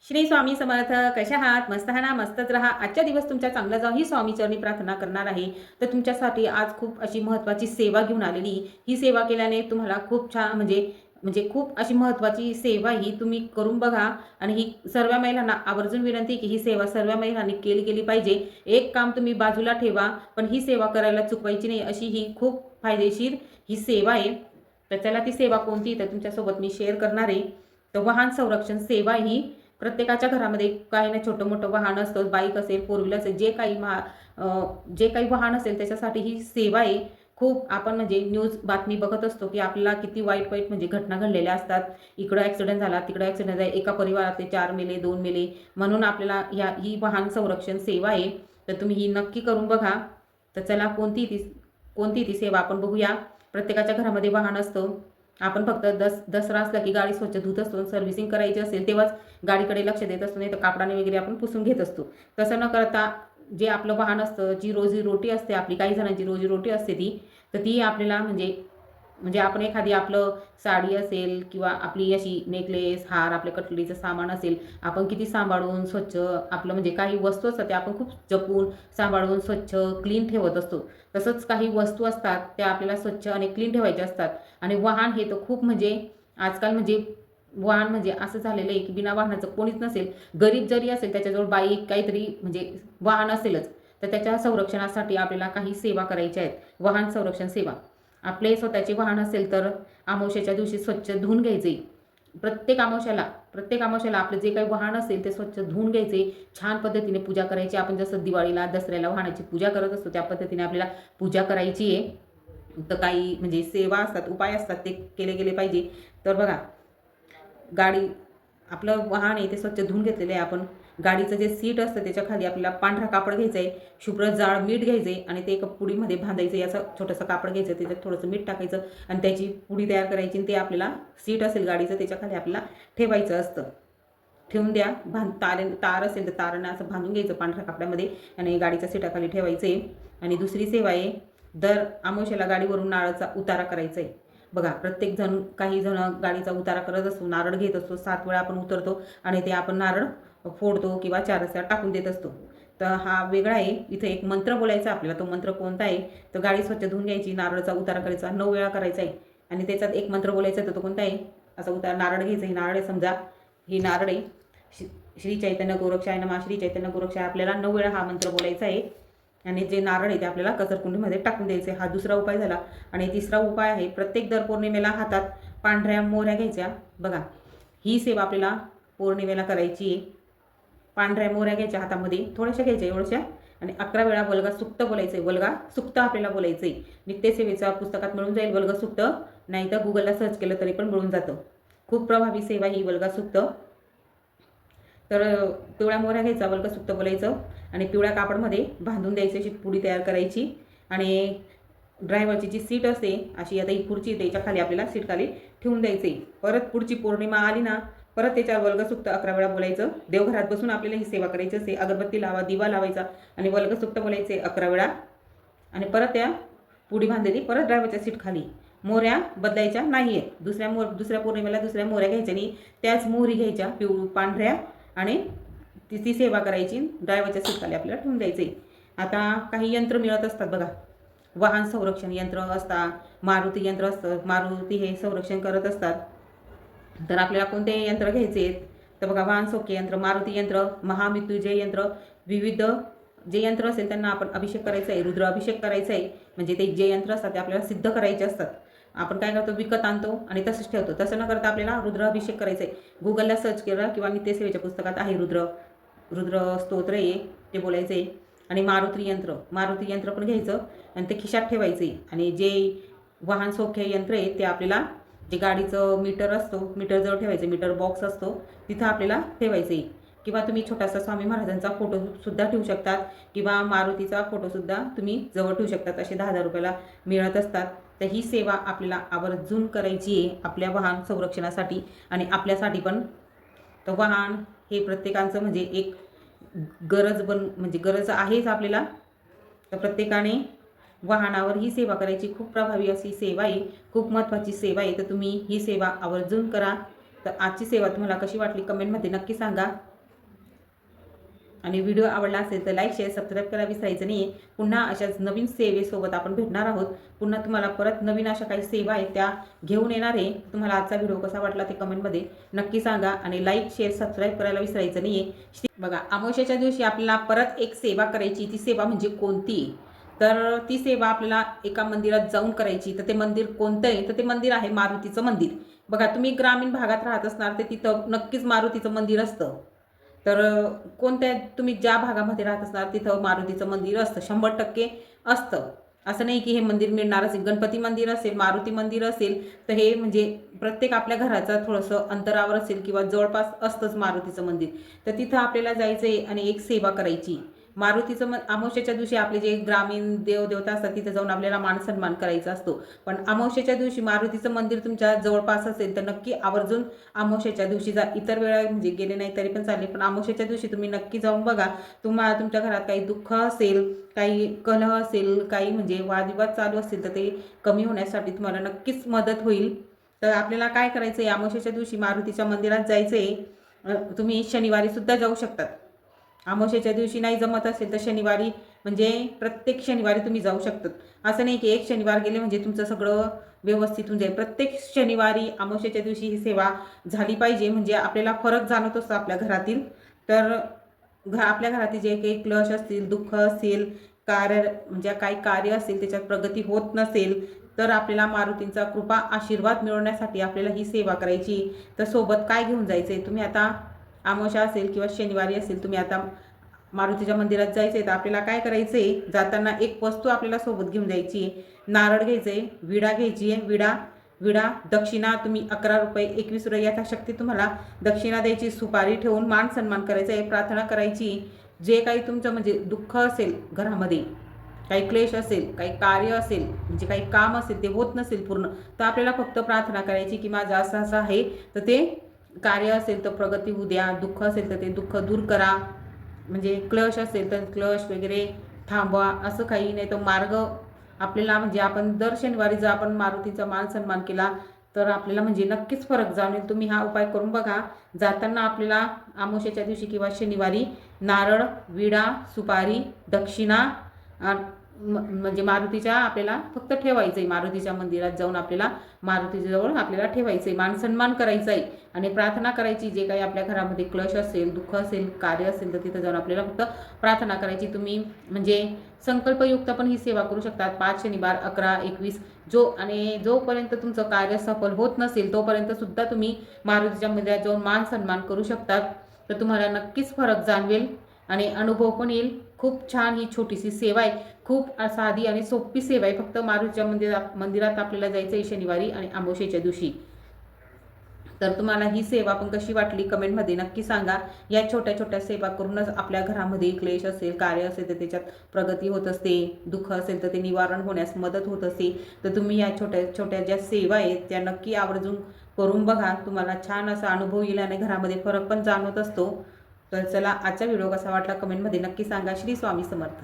श्री स्वामी समर्थ. कशा आहात? मस्त आहात ना? मस्तच राहा. आजचा दिवस तुमचा चांगला जावो ही स्वामी चरणी प्रार्थना करणार आहे. तर तुमच्यासाठी आज खूप अशी महत्त्वाची सेवा घेऊन आलेली. ही सेवा केल्याने तुम्हाला खूप छान म्हणजे म्हणजे खूप अशी महत्त्वाची सेवा ही तुम्ही करून बघा आणि ही सर्व महिलांना आवर्जून विनंती की ही सेवा सर्व महिलांनी केली गेली पाहिजे. एक काम तुम्ही बाजूला ठेवा, पण ही सेवा करायला चुकवायची नाही अशी ही खूप फायदेशीर ही सेवा आहे. तर चला ती सेवा कोणती तर तुमच्यासोबत मी शेअर करणार आहे. तर वाहन संरक्षण सेवा ही प्रत्येकाच्या घरामध्ये काही ना छोटं-मोठं वाहन असतं. बाईक असेल, फोर व्हीलर असेल, जे काही वाहन असेल त्याच्यासाठी ही सेवा आहे. खूप आपण म्हणजे न्यूज बातमी बघत असतो, की आपल्याला किती वाईट-वाईट म्हणजे घटना घडलेल्या असतात. इकडं ॲक्सिडेंट झाला, तिकडं ॲक्सिडेंट झाला. एका परिवारातले 4 मेले, 2 मेले. म्हणून आपल्याला ही वाहन संरक्षण सेवा आहे. तर तुम्ही ही नक्की करून बघा. तर चला कोणती ती सेवा आपण बघूया. प्रत्येकाच्या घरामध्ये वाहन असतं. आपण फक्त दसरा असला की गाडी स्वच्छ धुत असतो. सर्व्हिसिंग करायची असेल तेव्हाच गाडीकडे लक्ष देत असतो, नाही तर कापडाने वगैरे आपण पुसून घेत असतो. तसं न करता जे आपलं वाहन असतं, जी रोजीरोटी असते आपली, काही जणांची रोजीरोटी असते ती, तर ती आपल्याला म्हणजे म्हणजे आपण एखादी आपलं साडी असेल किंवा आपली अशी नेकलेस, हार, आपल्या कटलरीचं सामान असेल, आपण किती सांभाळून स्वच्छ आपलं म्हणजे काही वस्तू असतात त्या आपण खूप जपून, सांभाळून, स्वच्छ, क्लीन ठेवत असतो. तसंच काही वस्तू असतात त्या आपल्याला स्वच्छ आणि क्लीन ठेवायच्या असतात. आणि वाहन हे तर खूप म्हणजे आजकाल म्हणजे वाहन म्हणजे असं झालेलं आहे की बिना वाहनाचं कोणीच नसेल. गरीब जरी असेल त्याच्याजवळ बाईक काहीतरी म्हणजे वाहन असेलच. तर त्याच्या संरक्षणासाठी आपल्याला काही सेवा करायच्या आहेत. वाहन संरक्षण सेवा. आपले स्वतःचे वाहन असेल तर अमावस्येच्या दिवशी स्वच्छ धुवून घ्यायचे. प्रत्येक अमावस्येला आपलं जे काही वाहन असेल ते स्वच्छ धुवून घ्यायचे. छान पद्धतीने पूजा करायची. आपण जसं दिवाळीला, दसऱ्याला वाहनाची पूजा करत असतो त्या पद्धतीने आपल्याला पूजा करायची आहे. तर काही म्हणजे सेवा असतात, उपाय असतात ते केले गेले पाहिजे. तर बघा, गाडी आपलं वाहन आहे ते स्वच्छ धुवून घेतलेलं आहे आपण. गाडीचं जे सीट असतं त्याच्याखाली आपल्याला पांढरा कापड घ्यायचं आहे. शुभ्र जाड मीठ घ्यायचं आहे आणि ते एका पुडीमध्ये बांधायचं आहे. असं छोटंसं कापड घ्यायचं, त्याच्यात थोडंसं मीठ टाकायचं आणि त्याची पुडी तयार करायची आणि ते आपल्याला सीट असेल गाडीचं त्याच्याखाली आपल्याला ठेवायचं असतं. ठेवून द्या. तार असेल तर तारानं असं बांधून घ्यायचं पांढऱ्या कपड्यामध्ये आणि गाडीच्या सीटाखाली ठेवायचं आहे. आणि दुसरी सेवा आहे, दर अमावस्येला गाडीवरून नारळाचा उतारा करायचा आहे. बघा, काही जण गाडीचा उतारा करत असतो, नारळ घेत असतो. 7 वेळा आपण उतरतो आणि ते आपण नारळ फोडतो किंवा 4 रस्त्या टाकून देत असतो. तर हा वेगळा आहे. इथे एक मंत्र बोलायचा आपल्याला. तो मंत्र कोणता आहे तर गाडी स्वच्छ धुवून घ्यायची, नारळाचा उतारा करायचा 9 वेळा करायचा आहे. आणि त्याच्यात एक मंत्र बोलायचा तर तो कोणता आहे, असा नारळ घ्यायचा. ही नारळ आहे समजा, ही नारळ आहे. श्री चैतन्य गोरक्षाय नमः, श्री चैतन्य गोरक्षाय, आपल्याला 9 वेळा हा मंत्र बोलायचा आहे. आणि जे नारळ आहे ते आपल्याला कचरकुंडीमध्ये टाकून द्यायचे. हा दुसरा उपाय झाला. आणि तिसरा उपाय आहे, प्रत्येक दर पौर्णिमेला हातात पांढऱ्या मोहऱ्या घ्यायच्या. बघा, ही सेवा आपल्याला पौर्णिमेला करायची आहे. पांढऱ्या मोहऱ्या घ्यायच्या हातामध्ये, थोड्याशा घ्यायच्या एवढ्याशा, आणि 11 वेळा वल्गा सुक्त बोलायचं आहे. वल्गा सुक्त आपल्याला बोलायचं आहे. नित्यसेवेच्या पुस्तकात मिळून जाईल वल्गा सुक्त, नाही तर गुगलला सर्च केलं तरी पण मिळून जातं. खूप प्रभावी सेवा ही वल्गा सुक्त. तर पिवळ्या मोहऱ्या घ्यायचा, वल्ग सुक्त बोलायचं आणि पिवळ्या कापडमध्ये बांधून द्यायची, अशी पुडी तयार करायची. आणि ड्रायव्हरची जी सीट असते अशी, आता ही खुर्ची त्याच्या खाली आपल्याला सीट खाली ठेवून द्यायचे. परत पुढची पौर्णिमा आली ना, परत त्याच्यावर वल्गसुक्त 11 वेळा बोलायचं. देवघरात बसून आपल्याला ही सेवा करायची असते. अगरबत्ती लावा, दिवा लावायचा आणि वल्गसुक्त बोलायचे 11 वेळा. आणि परत त्या पुडी बांधलेली परत ड्रायव्हरच्या सीट खाली. मोहऱ्या बदलायच्या नाही आहेत. दुसऱ्या पौर्णिमेला दुसऱ्या मोहऱ्या घ्यायच्या नाही, त्याच मोहरी घ्यायच्या पांढऱ्या, आणि ती सेवा करायची. ड्रायव्हरच्या सीटखाली आपल्याला ठेवून द्यायचे. आता काही यंत्र मिळत असतात बघा, वाहन संरक्षण यंत्र असतात. मारुती यंत्र असतं, मारुती हे संरक्षण करत असतात. तर आपल्याला कोणते यंत्र घ्यायचे आहेत तर बघा, वाहन सौख्य यंत्र, मारुती यंत्र, महामृत्युंजय यंत्र, विविध जे यंत्र असेल त्यांना आपण अभिषेक करायचा आहे, रुद्र अभिषेक करायचा आहे. म्हणजे ते जे यंत्र असतात ते आपल्याला सिद्ध करायचे असतात. आपण काय करतो, विकत आणतो आणि तसंच ठेवतो. तसं न करता आपल्याला रुद्र अभिषेक करायचा आहे. गुगलला सर्च केलं किंवा नित्यसेवेच्या पुस्तकात आहे, रुद्र स्तोत्र आहे ते बोलायचं आहे. आणि मारुती यंत्र पण घ्यायचं आणि ते खिशात ठेवायचे. आणि जे वाहन सौख्य यंत्र आहे ते आपल्याला, जे गाडीचं मीटर असतो, मीटरजवळ ठेवायचं. मीटर बॉक्स असतो तिथं आपल्याला ठेवायचं आहे. किंवा तुम्ही छोटासा स्वामी महाराजांचा फोटोसुद्धा ठेवू शकतात किंवा मारुतीचा फोटोसुद्धा तुम्ही जवळ ठेवू शकतात. असे 10,000 रुपयाला मिळत असतात. तर ही सेवा आपल्याला आवर्जून करायची आहे आपल्या वाहन संरक्षणासाठी आणि आपल्यासाठी पण. तर वाहन हे प्रत्येकाचं म्हणजे एक म्हणजे गरज आहेच आपल्याला. तर प्रत्येकाने वाहनावर ही सेवा करायची. खूप प्रभावी अशी सेवा आहे, खूप महत्त्वाची सेवा आहे. तर तुम्ही ही सेवा आवर्जून करा. तर आजची सेवा तुम्हाला कशी वाटली कमेंटमध्ये नक्की सांगा. आणि व्हिडिओ आवडला असेल तर लाईक शेअर सबस्क्राईब करायला विसरायचं नाही. पुन्हा अशाच नवीन सेवेसोबत आपण भेटणार आहोत. पुन्हा तुम्हाला परत नवीन अशा काही सेवा आहेत त्या घेऊन येणार आहे. तुम्हाला आजचा व्हिडिओ कसा वाटला ते कमेंटमध्ये नक्की सांगा आणि लाईक शेअर सबस्क्राईब करायला विसरायचं नाही. बघा, अमावस्येच्या दिवशी आपल्याला परत एक सेवा करायची. ती सेवा म्हणजे कोणती, तर ती सेवा आपल्याला एका मंदिरात जाऊन करायची. तर ते मंदिर कोणतं आहे, तर ते मंदिर आहे मारुतीचं मंदिर. बघा, तुम्ही ग्रामीण भागात राहत असणार तर तिथं नक्कीच मारुतीचं मंदिर असतं. तर कोणत्या तुम्ही ज्या भागामध्ये राहत असणार तिथं मारुतीचं मंदिर असतं, 100% असतं. असं नाही की हे मंदिर मिळणार असेल. गणपती मंदिर असेल, मारुती मंदिर असेल, तर हे म्हणजे प्रत्येक आपल्या घराचा थोडंसं अंतरावर असेल किंवा जवळपास असतंच मारुतीचं मंदिर. तर तिथं आपल्याला जायचं आहे आणि एक सेवा करायची. मारुतीचं अमावस्येच्या दिवशी आपले जे ग्रामीण देवदेवता असतात तिथे जाऊन आपल्याला मान सन्मान करायचा असतो. पण अमावस्येच्या दिवशी मारुतीचं मंदिर तुमच्या जवळपास असेल तर नक्की आवर्जून अमावस्येच्या दिवशी जा. इतर वेळा म्हणजे गेले नाही तरी पण चालेल, पण अमावस्येच्या दिवशी तुम्ही नक्की जाऊन बघा. तुम्हाला तुमच्या घरात काही दुःख असेल, काही कलह असेल, काही म्हणजे वादविवाद चालू असतील तर ते कमी होण्यासाठी तुम्हाला नक्कीच मदत होईल. तर आपल्याला काय करायचं आहे, अमावस्येच्या दिवशी मारुतीच्या मंदिरात जायचं आहे. तुम्ही शनिवारी सुद्धा जाऊ शकतात. अमावस्येच्या दिवशी नाही जमत असेल तर शनिवारी म्हणजे प्रत्येक शनिवारी तुम्ही जाऊ शकतात. असं नाही की एक शनिवार गेले म्हणजे तुमचं सगळं व्यवस्थित होऊन जाईल. प्रत्येक शनिवारी अमावस्येच्या दिवशी ही सेवा झाली पाहिजे, म्हणजे आपल्याला फरक जाणवत असतो आपल्या घरातील. तर आपल्या घरातील जे काही क्लेश असतील, दुःख असेल, म्हणजे काही कार्य असेल त्याच्यात प्रगती होत नसेल तर आपल्याला मारुतींचा कृपा आशीर्वाद मिळवण्यासाठी आपल्याला ही सेवा करायची. तर सोबत काय घेऊन जायचं आहे, तुम्ही आता अमावस्या असेल किंवा शनिवारी असेल, तुम्ही आता मारुतीच्या मंदिरात जायचं आहे तर आपल्याला काय करायचं आहे, जाताना एक वस्तू आपल्याला सोबत घेऊन जायची आहे. नारळ घ्यायचं आहे, विडा घ्यायची आहे, विडा दक्षिणा तुम्ही 11 रुपये 21 रुपये यथाशक्ती तुम्हाला दक्षिणा द्यायची. सुपारी ठेवून मान सन्मान करायचा आहे, प्रार्थना करायची. जे काही तुमचं म्हणजे दुःख असेल घरामध्ये, काही क्लेश असेल, काही कार्य असेल, म्हणजे काही काम असेल ते होत नसेल पूर्ण, तर आपल्याला फक्त प्रार्थना करायची की माझं असं असं आहे तर ते कार्य असेल तर प्रगती होऊ द्या, दुःख असेल तर ते दुःख दूर करा, म्हणजे क्लेश असेल तर क्लेश वगैरे थांबवा. असं काही नाही तर मार्ग आपल्याला म्हणजे आपण दर शनिवारी जर आपण मारुतीचा मान सन्मान केला तर आपल्याला म्हणजे नक्कीच फरक जाणवेल. तुम्ही हा उपाय करून बघा. जाताना आपल्याला अमावस्येच्या दिवशी किंवा शनिवारी नारळ, विडा, सुपारी, दक्षिणा म्हणजे मारुतीच्या आपल्याला फक्त ठेवायचं आहे. मारुतीच्या मंदिरात जाऊन आपल्याला मारुतीजवळ आपल्याला ठेवायचं आहे, मान सन्मान करायचा आहे आणि प्रार्थना करायची. जे काही आपल्या घरामध्ये क्लेश असेल, दुःख असेल, कार्य असेल तर तिथं जाऊन आपल्याला फक्त प्रार्थना करायची. तुम्ही म्हणजे संकल्पयुक्त पण ही सेवा करू शकतात. 5 शनिवार 11, 21 आणि जोपर्यंत तुमचं कार्य सफल होत नसेल तोपर्यंत सुद्धा तुम्ही मारुतीच्या मंदिरात जाऊन मान सन्मान करू शकतात. तर तुम्हाला नक्कीच फरक जाणवेल आणि अनुभव पण येईल. खूप छान ही छोटीशी सेवा आहे, खूप साधी आणि सोपी सेवा आहे. फक्त मारुतीच्या मंदिरात आपल्याला जायचं आहे शनिवारी आणि अमावस्येच्या दिवशी. तर तुम्हाला ही सेवा पण कशी वाटली कमेंटमध्ये नक्की सांगा. या छोट्या छोट्या सेवा करूनच आपल्या घरामध्ये क्लेश असेल, कार्य असेल तर त्याच्यात प्रगती होत असते, दुःख असेल तर ते निवारण होण्यास मदत होत असते. तर तुम्ही या छोट्या छोट्या ज्या सेवा आहेत त्या नक्की आवर्जून करून बघा. तुम्हाला छान असा अनुभव येईल आणि घरामध्ये फरक पण जाणवत असतो. तर चला, आजचा व्हिडिओ कसा वाटला कमेंटमध्ये नक्की सांगा. श्री स्वामी समर्थ.